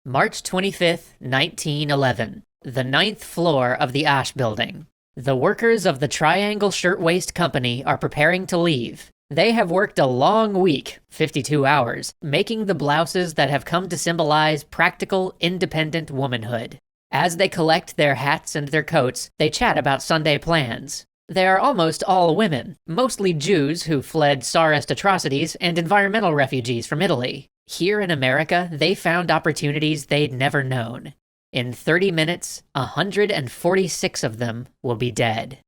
March 25th, 1911. The ninth floor of the Ash Building. The workers of the Triangle Shirtwaist Company are preparing to leave. They have worked a long week, 52 hours, making the blouses that have come to symbolize practical, independent womanhood. As they collect their hats and their coats, they chat about Sunday plans. They are almost all women, mostly Jews who fled Tsarist atrocities and environmental refugees from Italy. Here in America, they found opportunities they'd never known. In 30 minutes, 146 of them will be dead.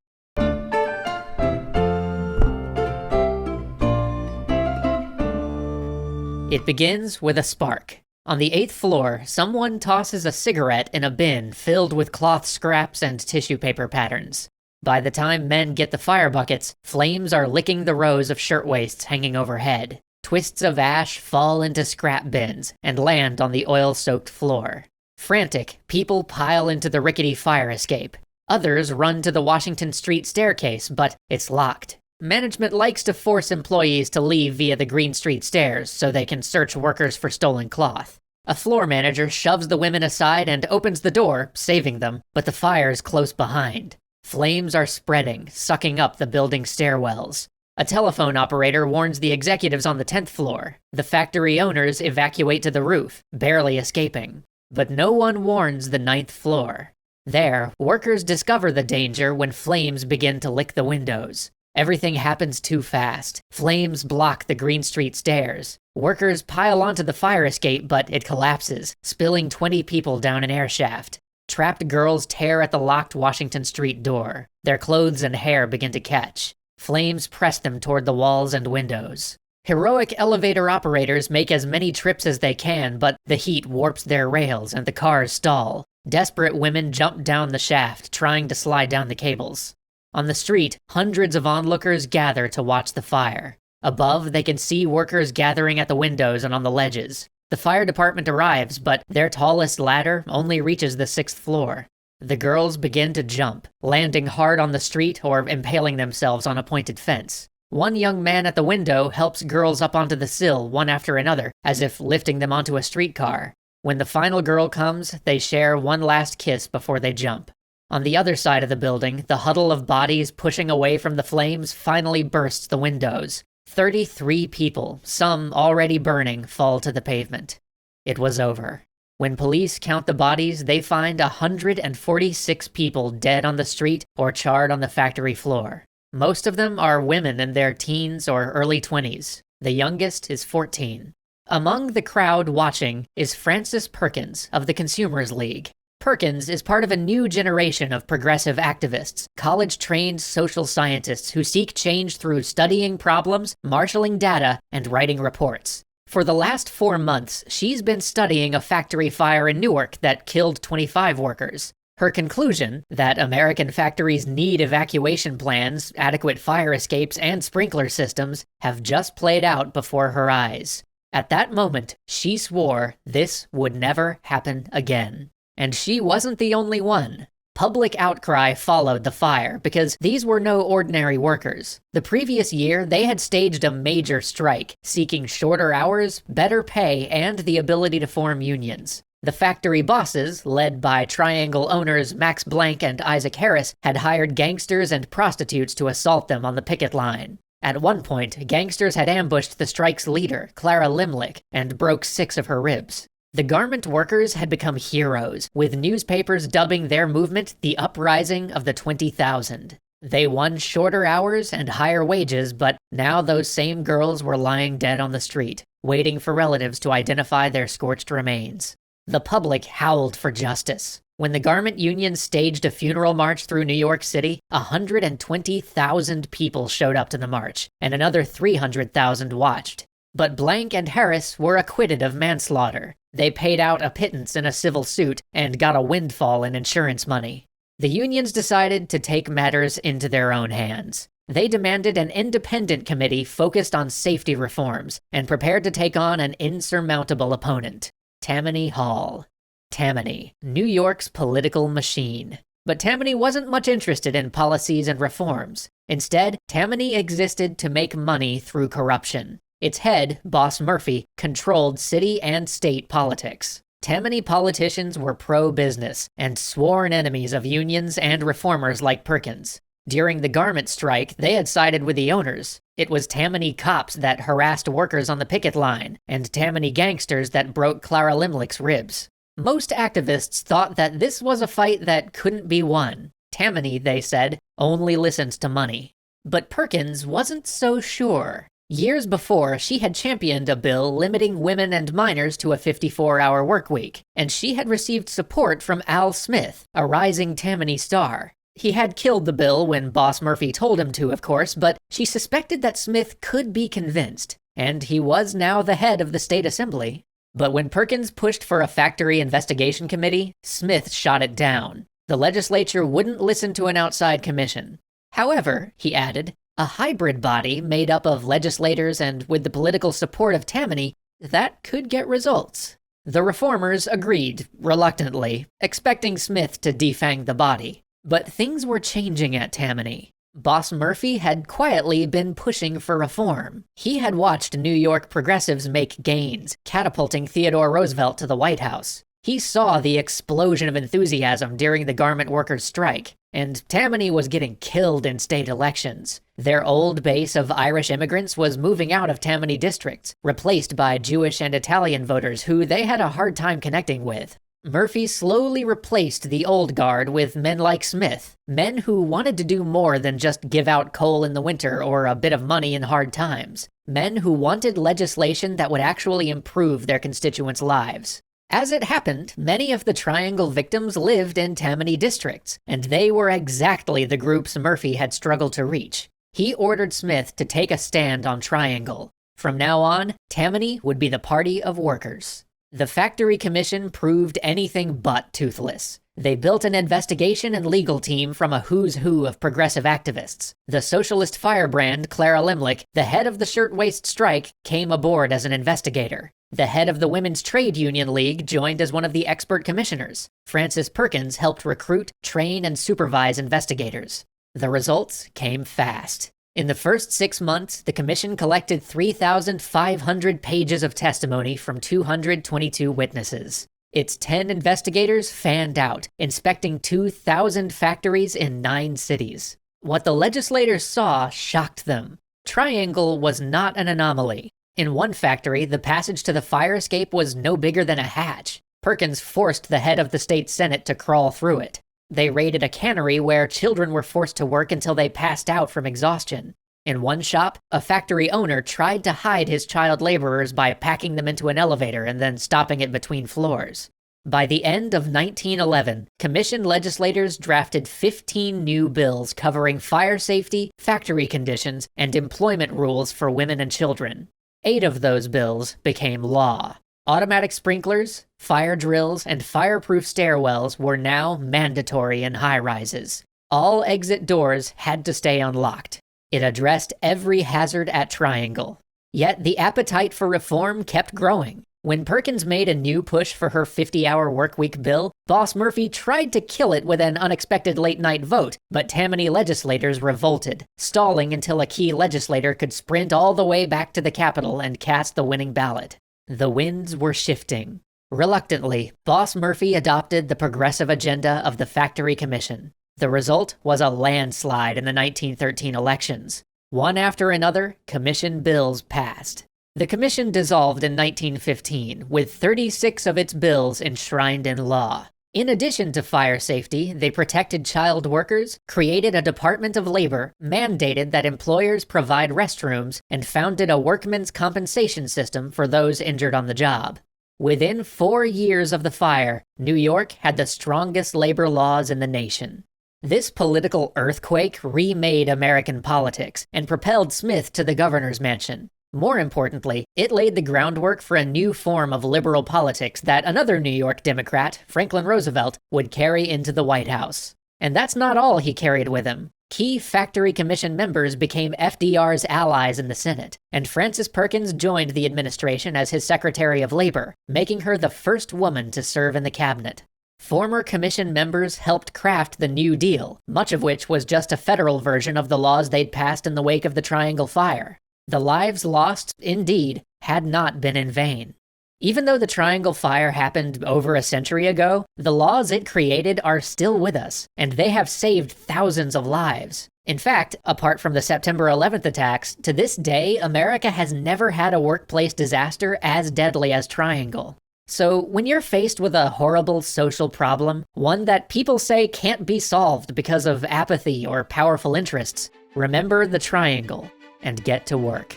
It begins with a spark. On the 8th floor, someone tosses a cigarette in a bin filled with cloth scraps and tissue paper patterns. By the time men get the fire buckets, flames are licking the rows of shirtwaists hanging overhead. Twists of ash fall into scrap bins and land on the oil-soaked floor. Frantic, people pile into the rickety fire escape. Others run to the Washington Street staircase, but it's locked. Management likes to force employees to leave via the Green Street stairs so they can search workers for stolen cloth. A floor manager shoves the women aside and opens the door, saving them, but the fire's close behind. Flames are spreading, sucking up the building's stairwells. A telephone operator warns the executives on the 10th floor. The factory owners evacuate to the roof, barely escaping. But no one warns the 9th floor. There, workers discover the danger when flames begin to lick the windows. Everything happens too fast. Flames block the Green Street stairs. Workers pile onto the fire escape, but it collapses, spilling 20 people down an air shaft. Trapped girls tear at the locked Washington Street door. Their clothes and hair begin to catch. Flames press them toward the walls and windows. Heroic elevator operators make as many trips as they can, but the heat warps their rails and the cars stall. Desperate women jump down the shaft, trying to slide down the cables. On the street, hundreds of onlookers gather to watch the fire. Above, they can see workers gathering at the windows and on the ledges. The fire department arrives, but their tallest ladder only reaches the 6th floor. The girls begin to jump, landing hard on the street or impaling themselves on a pointed fence. One young man at the window helps girls up onto the sill one after another, as if lifting them onto a streetcar. When the final girl comes, they share one last kiss before they jump. On the other side of the building, the huddle of bodies pushing away from the flames finally bursts the windows. 33 people, some already burning, fall to the pavement. It was over. When police count the bodies, they find 146 people dead on the street or charred on the factory floor. Most of them are women in their teens or early 20s. The youngest is 14. Among the crowd watching is Frances Perkins of the Consumers League. Perkins is part of a new generation of progressive activists, college-trained social scientists who seek change through studying problems, marshalling data, and writing reports. For the last 4 months, she's been studying a factory fire in Newark that killed 25 workers. Her conclusion, that American factories need evacuation plans, adequate fire escapes, and sprinkler systems, have just played out before her eyes. At that moment, she swore this would never happen again. And she wasn't the only one. Public outcry followed the fire because these were no ordinary workers. The previous year, they had staged a major strike, seeking shorter hours, better pay, and the ability to form unions. The factory bosses, led by Triangle owners Max Blank and Isaac Harris, had hired gangsters and prostitutes to assault them on the picket line. At one point, gangsters had ambushed the strike's leader, Clara Limlick, and broke 6 of her ribs. The garment workers had become heroes, with newspapers dubbing their movement the Uprising of the 20,000. They won shorter hours and higher wages, but now those same girls were lying dead on the street, waiting for relatives to identify their scorched remains. The public howled for justice. When the garment union staged a funeral march through New York City, 120,000 people showed up to the march, and another 300,000 watched. But Blank and Harris were acquitted of manslaughter. They paid out a pittance in a civil suit and got a windfall in insurance money. The unions decided to take matters into their own hands. They demanded an independent committee focused on safety reforms and prepared to take on an insurmountable opponent, Tammany Hall. Tammany, New York's political machine. But Tammany wasn't much interested in policies and reforms. Instead, Tammany existed to make money through corruption. Its head, Boss Murphy, controlled city and state politics. Tammany politicians were pro-business and sworn enemies of unions and reformers like Perkins. During the garment strike, they had sided with the owners. It was Tammany cops that harassed workers on the picket line, and Tammany gangsters that broke Clara Limlich's ribs. Most activists thought that this was a fight that couldn't be won. Tammany, they said, only listens to money. But Perkins wasn't so sure. Years before, she had championed a bill limiting women and minors to a 54-hour workweek, and she had received support from Al Smith, a rising Tammany star. He had killed the bill when Boss Murphy told him to, of course, but she suspected that Smith could be convinced, and he was now the head of the state assembly. But when Perkins pushed for a factory investigation committee, Smith shot it down. The legislature wouldn't listen to an outside commission. However, he added, a hybrid body made up of legislators and with the political support of Tammany, that could get results. The reformers agreed, reluctantly, expecting Smith to defang the body. But things were changing at Tammany. Boss Murphy had quietly been pushing for reform. He had watched New York progressives make gains, catapulting Theodore Roosevelt to the White House. He saw the explosion of enthusiasm during the garment workers' strike, and Tammany was getting killed in state elections. Their old base of Irish immigrants was moving out of Tammany districts, replaced by Jewish and Italian voters who they had a hard time connecting with. Murphy slowly replaced the old guard with men like Smith, men who wanted to do more than just give out coal in the winter or a bit of money in hard times, men who wanted legislation that would actually improve their constituents' lives. As it happened, many of the Triangle victims lived in Tammany districts, and they were exactly the groups Murphy had struggled to reach. He ordered Smith to take a stand on Triangle. From now on, Tammany would be the party of workers. The Factory Commission proved anything but toothless. They built an investigation and legal team from a who's who of progressive activists. The socialist firebrand, Clara Limlich, the head of the shirtwaist strike, came aboard as an investigator. The head of the Women's Trade Union League joined as one of the expert commissioners. Frances Perkins helped recruit, train, and supervise investigators. The results came fast. In the first 6 months, the commission collected 3,500 pages of testimony from 222 witnesses. Its 10 investigators fanned out, inspecting 2,000 factories in 9 cities. What the legislators saw shocked them. Triangle was not an anomaly. In one factory, the passage to the fire escape was no bigger than a hatch. Perkins forced the head of the state senate to crawl through it. They raided a cannery where children were forced to work until they passed out from exhaustion. In one shop, a factory owner tried to hide his child laborers by packing them into an elevator and then stopping it between floors. By the end of 1911, commission legislators drafted 15 new bills covering fire safety, factory conditions, and employment rules for women and children. 8 of those bills became law. Automatic sprinklers, fire drills, and fireproof stairwells were now mandatory in high-rises. All exit doors had to stay unlocked. It addressed every hazard at Triangle. Yet the appetite for reform kept growing. When Perkins made a new push for her 50-hour workweek bill, Boss Murphy tried to kill it with an unexpected late-night vote, but Tammany legislators revolted, stalling until a key legislator could sprint all the way back to the Capitol and cast the winning ballot. The winds were shifting. Reluctantly, Boss Murphy adopted the progressive agenda of the Factory Commission. The result was a landslide in the 1913 elections. One after another, commission bills passed. The commission dissolved in 1915, with 36 of its bills enshrined in law. In addition to fire safety, they protected child workers, created a Department of Labor, mandated that employers provide restrooms, and founded a workmen's compensation system for those injured on the job. Within 4 years of the fire, New York had the strongest labor laws in the nation. This political earthquake remade American politics and propelled Smith to the governor's mansion. More importantly, it laid the groundwork for a new form of liberal politics that another New York Democrat, Franklin Roosevelt, would carry into the White House. And that's not all he carried with him. Key Factory Commission members became FDR's allies in the Senate, and Frances Perkins joined the administration as his Secretary of Labor, making her the first woman to serve in the cabinet. Former commission members helped craft the New Deal, much of which was just a federal version of the laws they'd passed in the wake of the Triangle Fire. The lives lost, indeed, had not been in vain. Even though the Triangle Fire happened over a century ago, the laws it created are still with us, and they have saved thousands of lives. In fact, apart from the September 11th attacks, to this day, America has never had a workplace disaster as deadly as Triangle. So when you're faced with a horrible social problem, one that people say can't be solved because of apathy or powerful interests, remember the Triangle and get to work.